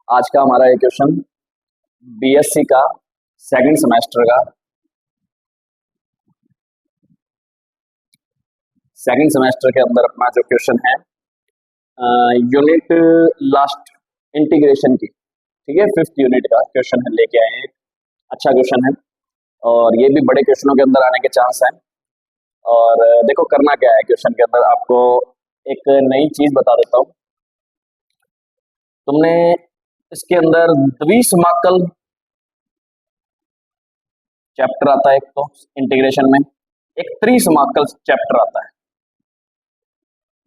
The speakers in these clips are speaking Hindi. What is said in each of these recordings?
आज का हमारा ये क्वेश्चन बीएससी का सेकंड सेमेस्टर का सेकंड सेमेस्टर के अंदर अपना जो क्वेश्चन है यूनिट लास्ट इंटीग्रेशन की, ठीक है, फिफ्थ यूनिट का क्वेश्चन है, लेके आए हैं। अच्छा क्वेश्चन है और ये भी बड़े क्वेश्चनों के अंदर आने के चांस हैं। और देखो करना क्या है क्वेश्चन के अंदर, आपको एक नई चीज बता देता हूँ। तुमने इसके अंदर द्विसमाकल चैप्टर आता है, एक तो इंटीग्रेशन में, एक त्रिसमाकल चैप्टर आता है,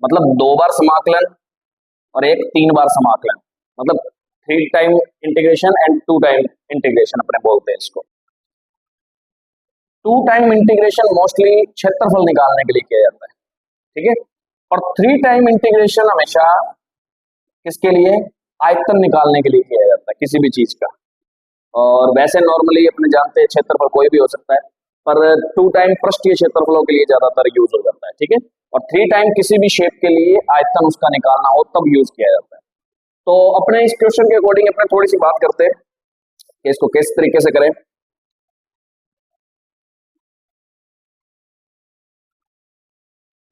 मतलब 2 बार समाकलन और एक 3 बार समाकलन, मतलब 3 time integration and 2 time integration अपने बोलते हैं इसको। 2 टाइम इंटीग्रेशन मोस्टली क्षेत्रफल निकालने के लिए किया जाता है, ठीक है, और 3 टाइम इंटीग्रेशन हमेशा किसके लिए, आयतन निकालने के लिए किया जाता है किसी भी चीज का। और वैसे नॉर्मली अपने जानते हैं क्षेत्रफल कोई भी हो सकता है, पर 2 टाइम पृष्ठीय क्षेत्रफलों के लिए ज्यादातर यूज हो जाता है, ठीक है, और 3 टाइम किसी भी शेप के लिए आयतन उसका निकालना हो तब यूज किया जाता है। तो अपने इस क्वेश्चन के अकॉर्डिंग अपने थोड़ी सी बात करते हैं कि इसको किस तरीके से करें।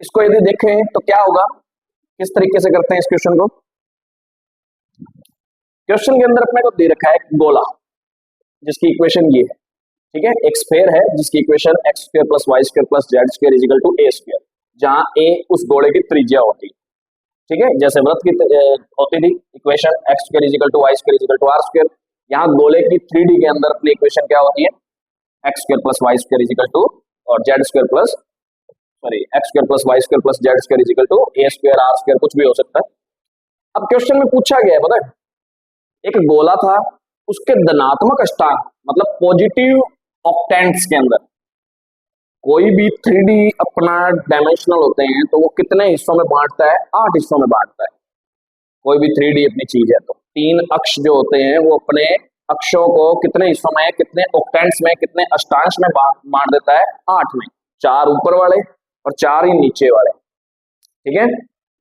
इसको यदि देखें तो क्या होगा, किस तरीके से करते हैं इस क्वेश्चन को। क्वेश्चन के अंदर अपने को दे रखा है गोला जिसकी इक्वेशन ये है, ठीक है, एक स्फीयर है जिसकी equation x square plus Y square plus Z square is equal to A square, जहां ए उस गोले की त्रिज्या होती है, ठीक है, जैसे वृत्त की होती थी equation x square is equal to y square is equal to r square, यहाँ गोले की 3D के अंदर अपनी इक्वेशन क्या होती है, X square plus Y square is equal to और Z square plus X square plus Y square plus Z square is equal to A square R square, कुछ भी हो सकता है। अब क्वेश्चन में पूछा गया है, पता है, एक गोला था, उसके धनात्मक अष्टांग मतलब पॉजिटिव ऑक्टेंट्स के अंदर कोई भी 3D अपना डायमेंशनल होते हैं तो वो कितने हिस्सों में बांटता है, 8 हिस्सों में बांटता है। कोई भी 3D अपनी चीज है तो 3 अक्ष जो होते हैं वो अपने अक्षों को कितने हिस्सों में, कितने ऑक्टेंट्स में, कितने अष्टांश में बांट देता है, 8 में, 4 ऊपर वाले और 4 ही नीचे वाले, ठीक है,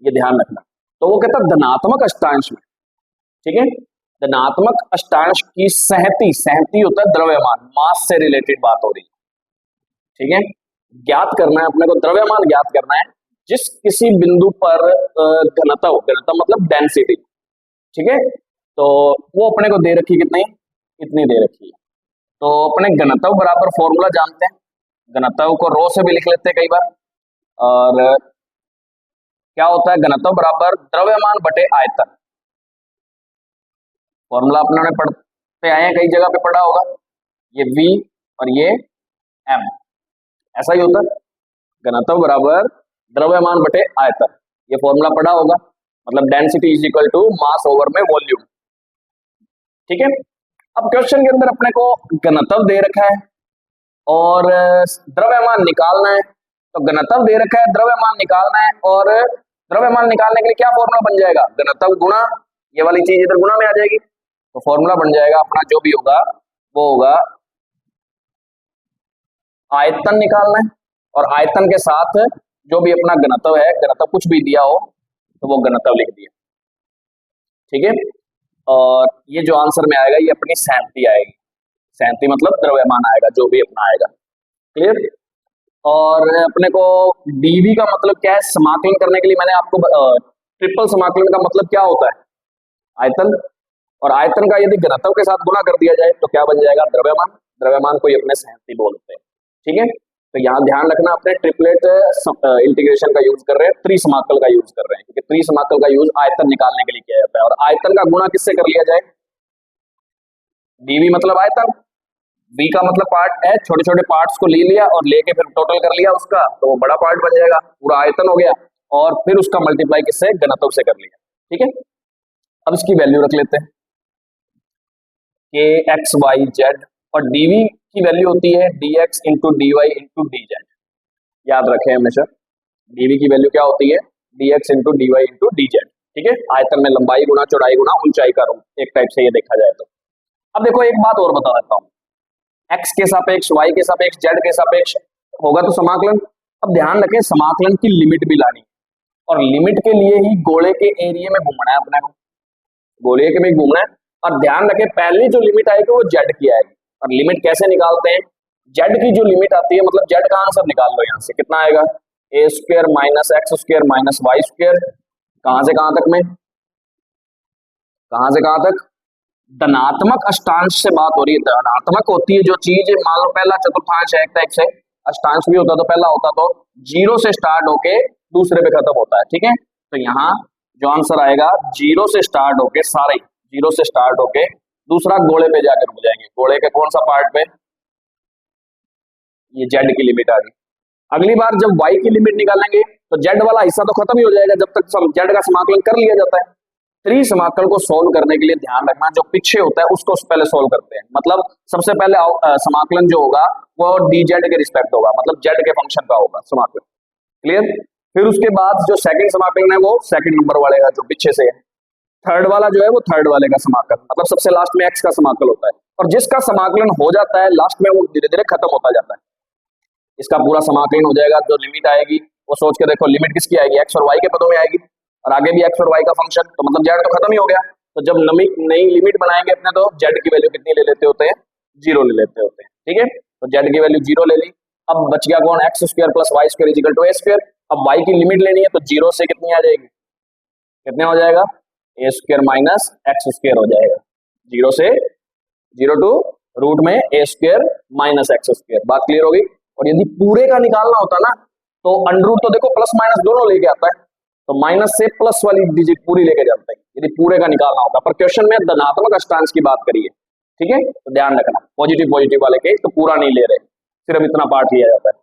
ये ध्यान रखना। तो वो कहता है धनात्मक अष्टांश में, ठीक है, धनात्मक अष्टांश की सहती होता है द्रव्यमान, मास से रिलेटेड बात हो रही है, ठीक है, ज्ञात करना है अपने को, द्रव्यमान ज्ञात करना है जिस किसी बिंदु पर घनत्व मतलब डेंसिटी, ठीक है, तो वो अपने को दे रखी कितनी, इतनी दे रखी है। तो अपने घनत्व बराबर फॉर्मूला जानते हैं, घनत्व को रो से भी लिख लेते हैं कई बार, और क्या होता है, घनत्व बराबर द्रव्यमान बटे आयतन। फॉर्मूला अपने पढ़ते आए हैं, कई जगह पे पढ़ा होगा, ये V और ये M, ऐसा ही होता है, घनत्व बराबर द्रव्यमान बटे आयतन, ये फॉर्मूला पढ़ा होगा, मतलब density is equal to mass over में वॉल्यूम, ठीक है। अब क्वेश्चन के अंदर अपने को घनत्व दे रखा है और द्रव्यमान निकालना है, तो घनत्व दे रखा है, द्रव्यमान निकालना है, और द्रव्यमान निकालने के लिए क्या फॉर्मूला बन जाएगा, घनत्व गुणा ये वाली चीज इधर गुणा में आ जाएगी, तो फॉर्मूला बन जाएगा अपना जो भी होगा वो होगा, आयतन निकालना है और आयतन के साथ जो भी अपना घनत्व है, घनत्व कुछ भी दिया हो तो वो घनत्व लिख दिया, ठीक है। और ये जो आंसर में आएगा ये अपनी सहमति आएगी, सहमति मतलब द्रव्यमान आएगा जो भी अपना आएगा, क्लियर। और अपने को डीवी का मतलब क्या है, समाकलन करने के लिए मैंने आपको ट्रिपल समाकलन का मतलब क्या होता है, आयतन, और आयतन का यदि घनत्व के साथ गुणा कर दिया जाए तो क्या बन जाएगा, द्रव्यमान, द्रव्यमान को अपने सहमति बोलते हैं, ठीक है। तो यहाँ ध्यान रखना, अपने ट्रिपलेट इंटीग्रेशन का यूज कर रहे हैं, त्रिसमाकल का यूज कर रहे हैं, क्योंकि त्रिसमाकल का यूज आयतन निकालने के लिए किया जाता है, और आयतन का गुणा किससे कर लिया जाए, डीवी मतलब आयतन, वी का मतलब पार्ट है, छोटे छोटे पार्ट्स को ले लिया और लेके फिर टोटल कर लिया उसका, तो वो बड़ा पार्ट बन जाएगा, पूरा आयतन हो गया, और फिर उसका मल्टीप्लाई किससे, घनत्व से कर लिया, ठीक है। अब इसकी वैल्यू रख लेते हैं कि एक्स वाई जेड, और डीवी की वैल्यू होती है dx into d y into d z, याद रखें हमेशा, डीवी की वैल्यू क्या होती है, dx into d y into d z, ठीक है, आयतन में लंबाई गुना चौड़ाई गुना ऊंचाई का रूप, एक टाइप से ये देखा जाए तो। अब देखो एक बात और बता देता हूँ, x के सापेक्ष, y के सापेक्ष, z के सापेक्ष होगा तो समाकलन। अब ध्यान रखें समाकलन की लिमिट भी लानी, और लिमिट के लिए ही गोले के एरिया में घूमना है अपने को, गोले के में घूमना है, और ध्यान रखें पहली जो लिमिट आएगी वो जेड की आएगी। और लिमिट कैसे निकालते हैं, जेड की जो लिमिट आती है मतलब जेड का आंसर निकाल लो, यहां से कितना आएगा A square minus X square minus Y square, कहां से कहां तक में, कहां से कहां तक, धनात्मक अष्टांश से बात हो रही है। धनात्मक होती है जो चीज, मान लो पहला चतुर्थांश है एक टाइप से, अष्टांश भी होता तो पहला होता तो जीरो से स्टार्ट होके दूसरे पे खत्म होता है, ठीक है। तो यहाँ जो आंसर आएगा जीरो से स्टार्ट होके, सारे जीरो से स्टार्ट होके दूसरा गोले पे जाकर रुक जाएंगे। गोले के कौन सा पार्ट पे, ये जेड की लिमिट आ गई। अगली बार जब वाई की लिमिट निकालेंगे तो जेड वाला हिस्सा तो खत्म ही हो जाएगा जब तक जेड का समाकलन कर लिया जाता है। त्रिसमाकल को सोल्व करने के लिए ध्यान रखना जो पीछे होता है उसको पहले सोल्व करते हैं। मतलब सबसे पहले समाकलन जो होगा वो डी जेड के रिस्पेक्ट होगा, मतलब जेड के फंक्शन का होगा समाकलन, क्लियर। फिर उसके बाद जो सेकंड समाकलन है वो सेकंड नंबर वाले का जो पीछे से है। थर्ड वाला जो है वो थर्ड वाले का समाकलन, मतलब सबसे लास्ट में एक्स का समाकलन होता है। और जिसका समाकलन हो जाता है लास्ट में वो धीरे धीरे खत्म होता जाता है। इसका पूरा समाकलन हो जाएगा, जो लिमिट आएगी वो सोच के देखो, लिमिट किसकी आएगी, एक्स और वाई के पदों में आएगी, और आगे भी एक्स और वाई का फंक्शन, तो मतलब जेड तो खत्म ही हो गया। तो जब नई लिमिट बनाएंगे अपने तो जेड की वैल्यू कितनी ले लेते होते हैं, जीरो ले लेते होते हैं, ठीक है। तो जेड की वैल्यू जीरो ले ली। अब बच गया कौन, x square plus Y square is equal to A square. अब वाई की लिमिट लेनी है तो जीरो से कितनी आ जाएगी, कितने हो जाएगा, A square minus X square हो जाएगा, जीरो से जीरो टू रूट में ए स्क्वायर माइनस एक्स स्क्वायर। बात क्लियर होगी। और यदि पूरे का निकालना होता ना तो अंडर रूट तो देखो प्लस माइनस दोनों लेके आता है, तो माइनस से प्लस वाली डिजिट पूरी लेके जाते हैं यदि पूरे का निकालना होता। पर क्वेश्चन में धनात्मक अष्टांश की बात करिए, ठीक है, तो ध्यान रखना पॉजिटिव पॉजिटिव वाले के तो पूरा नहीं ले रहे, सिर्फ इतना पार्ट लिया जाता है।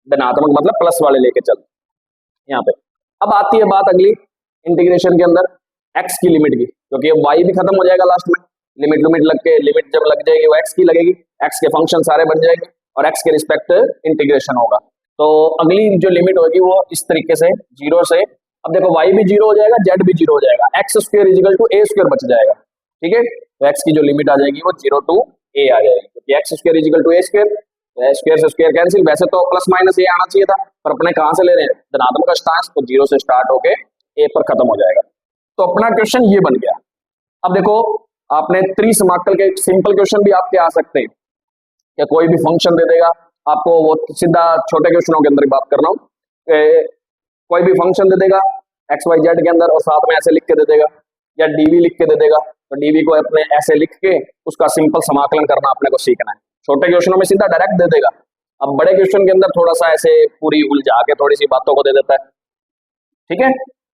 धनात्मक मतलब प्लस वाले लेके चलते यहाँ पे। अब आती है बात अगली इंटीग्रेशन के अंदर एक्स की लिमिट की, क्योंकि अब वाई भी खत्म हो जाएगा लास्ट में, लिमिट लग के, लिमिट जब लग जाएगी वो एक्स की लगेगी, एक्स के फंक्शन सारे बन जाएंगे और एक्स के रिस्पेक्ट इंटीग्रेशन होगा। तो अगली जो लिमिट होगी वो इस तरीके से जीरो से, अब देखो वाई भी जीरो हो जाएगा, जेड भी जीरो हो जाएगा, x square is equal to A square बच जाएगा, ठीक है। तो एक्स की जो लिमिट आ जाएगी वो जीरो टू ए आ जाएगी, क्योंकि x square is equal to A square, square से स्क्वायर कैंसिल। वैसे तो प्लस माइनस ए आना चाहिए था, पर अपने कहां से ले रहे हैं, धनात्मक अष्टांश, तो जीरो से स्टार्ट होके ए पर खत्म हो जाएगा। तो अपना क्वेश्चन ये बन गया। अब देखो आपने त्रिसमाकल के सिंपल क्वेश्चन भी आपके आ सकते हैं, या कोई भी फंक्शन दे देगा आपको, वो सीधा छोटे क्वेश्चनों के अंदर बात कर रहा हूँ, कोई भी फंक्शन दे देगा एक्स वाई जेड के अंदर और साथ में ऐसे लिख के दे देगा, या डीवी लिख के दे देगा, तो डीवी को अपने ऐसे लिख के उसका सिंपल समाकलन करना अपने को सीखना है। छोटे क्वेश्चनों में सीधा डायरेक्ट दे देगा, अब बड़े क्वेश्चन के अंदर थोड़ा सा ऐसे पूरी उलझा के थोड़ी सी बातों को दे देता है, ठीक है।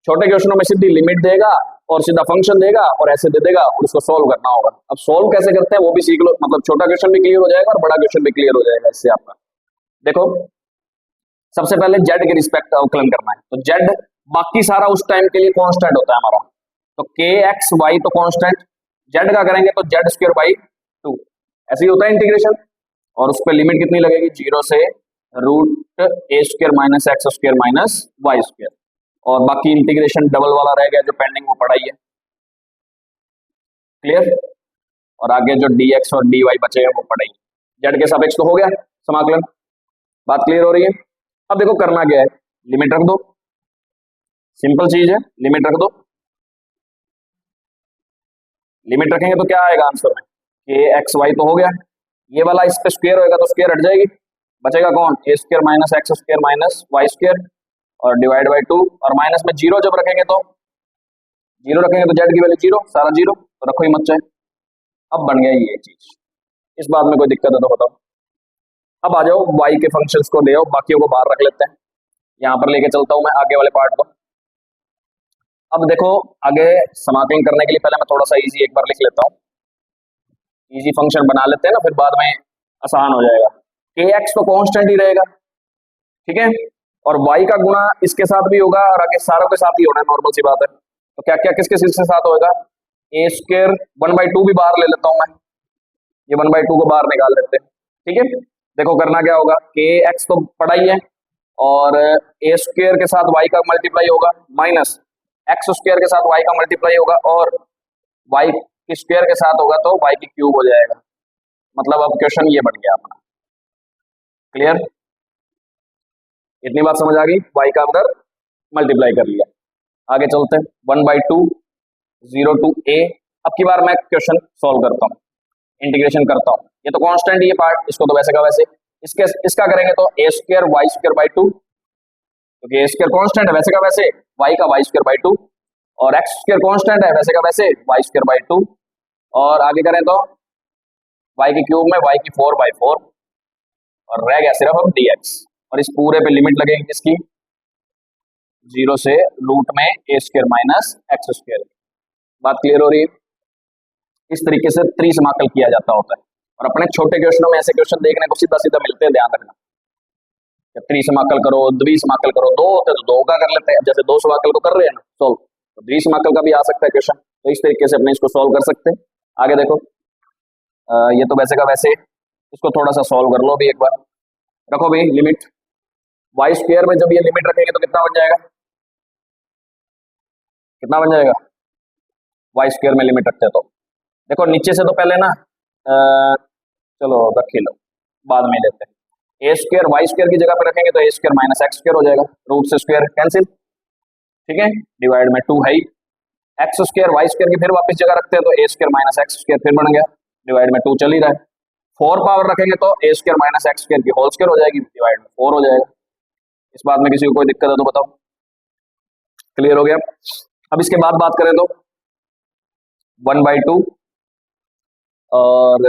छोटे क्वेश्चनों में सीधी लिमिट देगा और सीधा फंक्शन देगा और ऐसे दे देगा और उसको सोल्व करना होगा। अब सोल्व कैसे करते हैं वो भी सीख लो, मतलब छोटा क्वेश्चन भी क्लियर हो जाएगा और बड़ा क्वेश्चन भी क्लियर हो जाएगा इससे आपका। देखो सबसे पहले जेड के रिस्पेक्ट अवकलन करना है, तो जेड बाकी सारा उस टाइम के लिए कांस्टेंट होता है हमारा, तो के एक्स वाई तो कांस्टेंट, जेड का करेंगे तो जेड स्क्वायर बाई टू, ऐसे ही होता है इंटीग्रेशन। और उस पर लिमिट कितनी लगेगी, जीरो से root A square minus X square minus Y square, और बाकी इंटीग्रेशन डबल वाला रह गया जो पेंडिंग वो पढ़ाई है, क्लियर। और आगे जो डी एक्स और डी वाई बचे हैं वो पढ़ाई, जेड के सापेक्ष तो हो गया समाकलन, बात क्लियर हो रही है। अब देखो करना क्या है, लिमिट रख दो, सिंपल चीज है, लिमिट रख दो। लिमिट रखेंगे तो क्या आएगा आंसर में, के एक्स वाई तो हो गया, ये वाला इस पे स्क्वायर होएगा तो स्क्वायर हट जाएगी, बचेगा कौन, A square minus X square minus Y square और डिवाइड बाई टू, और माइनस में जीरो जब रखेंगे तो जीरो रखेंगे तो जेड की वैल्यू जीरो, सारा जीरो, तो रखो ही मत चाहे। अब बन गया ये चीज, इस बात में कोई दिक्कत है तो बताओ। अब आ जाओ वाई के फंक्शंस को ले आओ, बाकियों को बाहर रख लेते हैं, यहाँ पर लेके चलता हूं मैं आगे वाले पार्ट को। अब देखो आगे समाकलन करने के लिए पहले मैं थोड़ा सा इजी एक बार लिख लेता हूँ, इजी फंक्शन बना लेते हैं ना, फिर बाद में आसान हो जाएगा। के एक्स तो कांस्टेंट ही रहेगा, ठीक है, और वाई का गुणा इसके साथ भी होगा और आगे सारों के साथ ही होना है, नॉर्मल सी बात है। तो क्या क्या किसके किसके साथ होगा, ए स्क्वायर वन बाई टू भी बाहर ले लेता हूं मैं, ये वन बाई टू को बाहर निकाल लेते हैं, ठीक है। देखो करना क्या होगा, के एक्स तो पढ़ा ही है और ए स्क्वायर के साथ वाई का मल्टीप्लाई होगा माइनस एक्स स्क्वायर के साथ वाई का मल्टीप्लाई होगा और वाई की स्क्वायर के साथ होगा तो वाई की क्यूब हो जाएगा। मतलब अब क्वेश्चन ये बन गया अपना, क्लियर, इतनी बात समझ आ गई, वाई का अंदर मल्टीप्लाई कर लिया। आगे चलते हैं, one by two zero two A अब की बार मैं क्वेश्चन सॉल्व करता हूँ, इंटीग्रेशन करता हूँ। ये तो कांस्टेंट ये पार्ट, इसको तो वैसे का वैसे, इसका करेंगे तो A square Y square by two, क्योंकि ए स्क्वायर कांस्टेंट है वैसे का वैसे, वाई का वाई स्क्वायर बाई टू, और एक्स स्क्वायर कांस्टेंट है वैसे का वैसे, वाई स्क्वायर बाई टू, और आगे करें तो वाई की क्यूब में वाई की 4/4, और रह गया सिर्फ अब dx, और इस पूरे पे लिमिट लगेगी किसकी, 0 से रूट में ए स्क्वायर माइनस एक्स स्क्वायर। बात क्लियर हो रही है? इस तरीके से त्रिसमाकल किया जाता होता है, और अपने छोटे क्वेश्चनों में ऐसे क्वेश्चन देखने को सीधा सीधा मिलते हैं, ध्यान रखना। त्रिसमाकल करो, द्विसमाकल करो, दो होते तो दो का कर लेते हैं, जैसे दो समाकल को कर रहे हैं ना सॉल्व, तो द्विसमाकल का भी आ सकता है क्वेश्चन, तो इस तरीके से अपने इसको सॉल्व कर सकते हैं। आगे देखो, ये तो वैसे का वैसे, इसको थोड़ा सा सॉल्व कर लो भी एक बार। रखो भी लिमिट, वाई स्क्वायर में जब ये लिमिट रखेंगे तो कितना बन जाएगा, कितना बन जाएगा, वाई स्क्वायर में लिमिट रखते हैं तो देखो नीचे से तो पहले ना चलो रख ही लो, बाद में लेते हैं। ए स्क्वायर वाई स्क्वायर की जगह पर रखेंगे तो A square minus X square हो जाएगा, रूट से स्क्वायर कैंसिल, ठीक है, डिवाइड में 2 है ही, एक्स स्क्वायर वाई स्क्वायर की फिर वापस जगह रखते हैं तो A square minus X square फिर बन गया, डिवाइड में 2 चल ही रहा है। 4 पावर रखेंगे तो A square minus X square की होल स्क्वायर हो जाएगी, डिवाइड में 4 हो जाएगा। इस बात में किसी को कोई दिक्कत है तो बताओ, क्लियर हो गया? अब इसके बाद बात करें तो 1/2, और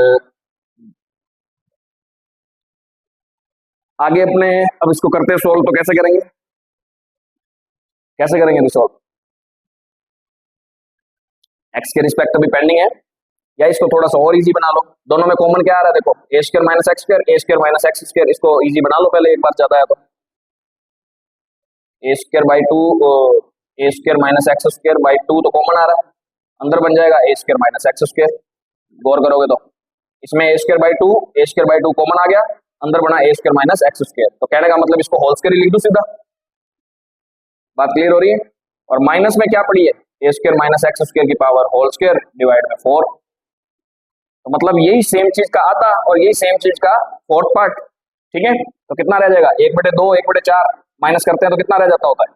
आगे अपने अब इसको करते हैं सोल्व, तो कैसे करेंगे, कैसे करेंगे सोल्व, एक्स के रिस्पेक्ट अभी पेंडिंग है, या इसको थोड़ा सा और इजी बना लो, दोनों में कॉमन क्या आ रहा है देखो, A square minus X square, A square minus X square, इसको इजी बना लो पहले एक बार, ज्यादा है तो A square by two, A square minus X square by two तो कॉमन आ रहा है, अंदर बन जाएगा A square minus X square, गौर करोगे तो इसमें A square by two common आ गया, अंदर बना A square minus X square, तो कहने का मतलब इसको होल स्क्वायर लिख दो सीधा। बात क्लियर हो रही है? और माइनस में क्या पड़ी है, ए स्क्वायर माइनस एक्स स्क्वायर की पावर होल स्क्वायर डिवाइड में 4, तो मतलब यही सेम चीज का आधा और यही सेम चीज का फोर्थ पार्ट, ठीक है, तो कितना रह जाएगा, 1/2 1/4 माइनस करते हैं तो कितना रह जाता होता है,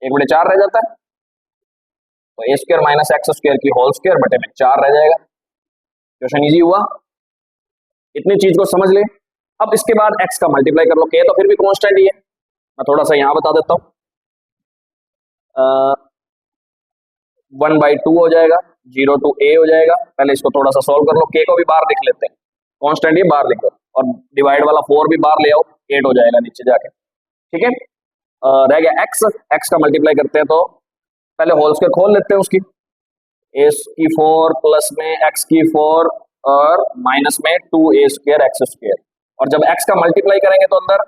1/4 रह जाता है, तो A square minus X square की होल स्क्वायर बटे में 4 रह जाएगा। क्वेश्चन इजी हुआ, इतनी चीज को समझ ले। अब इसके बाद x का मल्टीप्लाई कर लो, के तो फिर भी कांस्टेंट ही है, मैं थोड़ा सा यहाँ बता देता हूँ, 1/2 हो जाएगा, 0 to a हो जाएगा, पहले इसको थोड़ा सा सॉल्व कर लो, के को भी बाहर लिख लेते हैं, कांस्टेंट ही बाहर लिख लो, और डिवाइड वाला 4 भी बाहर ले आओ, 8 हो जाएगा नीचे जाके, ठीक है। रह गया x का मल्टीप्लाई करते हैं तो पहले होल स्क्वायर खोल लेते हैं उसकी, a की 4 प्लस में x की 4 और माइनस में 2a स्क्वायर एक्स स्क्वायर, और जब x का मल्टीप्लाई करेंगे तो अंदर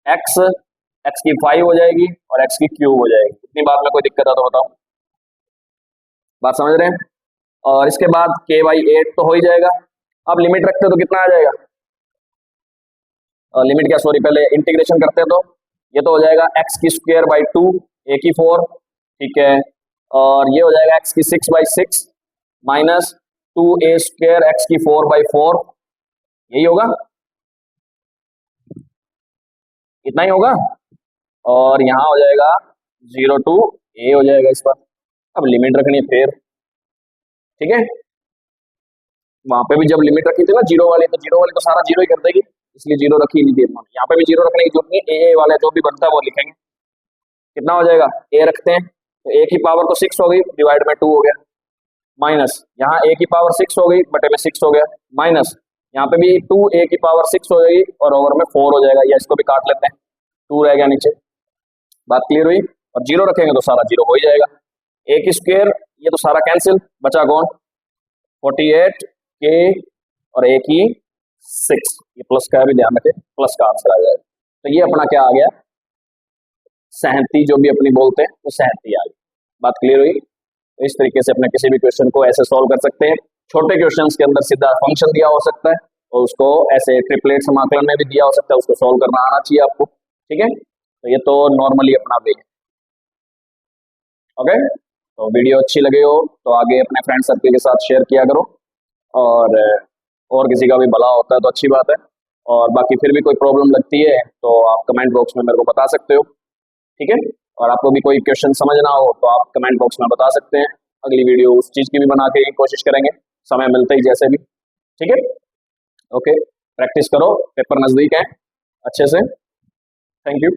x की 5 हो जाएगी और x की क्यूब हो जाएगी। इतनी बात में कोई दिक्कत है तो बताओ, बात समझ रहे हैं? और इसके बाद k/8 तो हो ही जाएगा। अब लिमिट रखते तो कितना आ जाएगा, लिमिट क्या सॉरी पहले इंटीग्रेशन करते हैं तो ये तो हो जाएगा x की स्क्वायर बाई 2 a की 4, ठीक है, और ये हो जाएगा x की 6/6 माइनस 2a स्क्वायर x की 4/4, यही होगा, इतना ही होगा, और यहाँ हो जाएगा 0 to a हो जाएगा इस पर। अब लिमिट रखनी है फिर, ठीक है, वहां पे भी जब लिमिट रखी थी ना जीरो वाली तो सारा जीरो ही कर देगी, इसलिए जीरो रखी नहीं थी, यहाँ पे भी जीरो रखने की जरूरत नहीं, ए वाले जो भी बनता है वो लिखेंगे। कितना हो जाएगा, ए रखते हैं तो ए की पावर तो 6 हो गई, डिवाइड में 2 हो गया, माइनस यहाँ ए की पावर 6 हो गई, बटे में 6 हो गया, माइनस यहाँ पे भी 2 ए की पावर 6 हो जाएगी और ओवर में 4 हो जाएगा, या इसको भी काट लेते हैं, 2 रह गया नीचे। बात क्लियर हुई? और जीरो रखेंगे तो सारा जीरो हो ही जाएगा, ए की स्क्वायर ये तो सारा कैंसिल, बचा कौन, 48 के और ए की 6, ये प्लस का भी ध्यान रखें, प्लस का आंसर आ जाएगा। तो ये अपना क्या आ गया, 37 जो भी अपनी बोलते हैं तो 37 आ गई। बात क्लियर हुई? तो इस तरीके से अपने किसी भी क्वेश्चन को ऐसे सॉल्व कर सकते हैं। छोटे क्वेश्चंस के अंदर सीधा फंक्शन दिया हो सकता है और उसको ऐसे ट्रिपलेट समाकलन में भी दिया हो सकता है, उसको सॉल्व करना आना चाहिए आपको, ठीक है। तो ये तो नॉर्मली अपना वे है, ओके। तो वीडियो अच्छी लगे हो तो आगे अपने फ्रेंड सर्कल के साथ शेयर किया करो, और किसी का भी भला होता है तो अच्छी बात है। और बाकी फिर भी कोई प्रॉब्लम लगती है तो आप कमेंट बॉक्स में मेरे को बता सकते हो, ठीक है। और आपको भी कोई क्वेश्चन समझना हो तो आप कमेंट बॉक्स में बता सकते हैं। अगली वीडियो उस चीज की भी बना के कोशिश करेंगे, समय मिलते ही जैसे भी। ठीक है, ओके, प्रैक्टिस करो, पेपर नजदीक है अच्छे से। Thank you.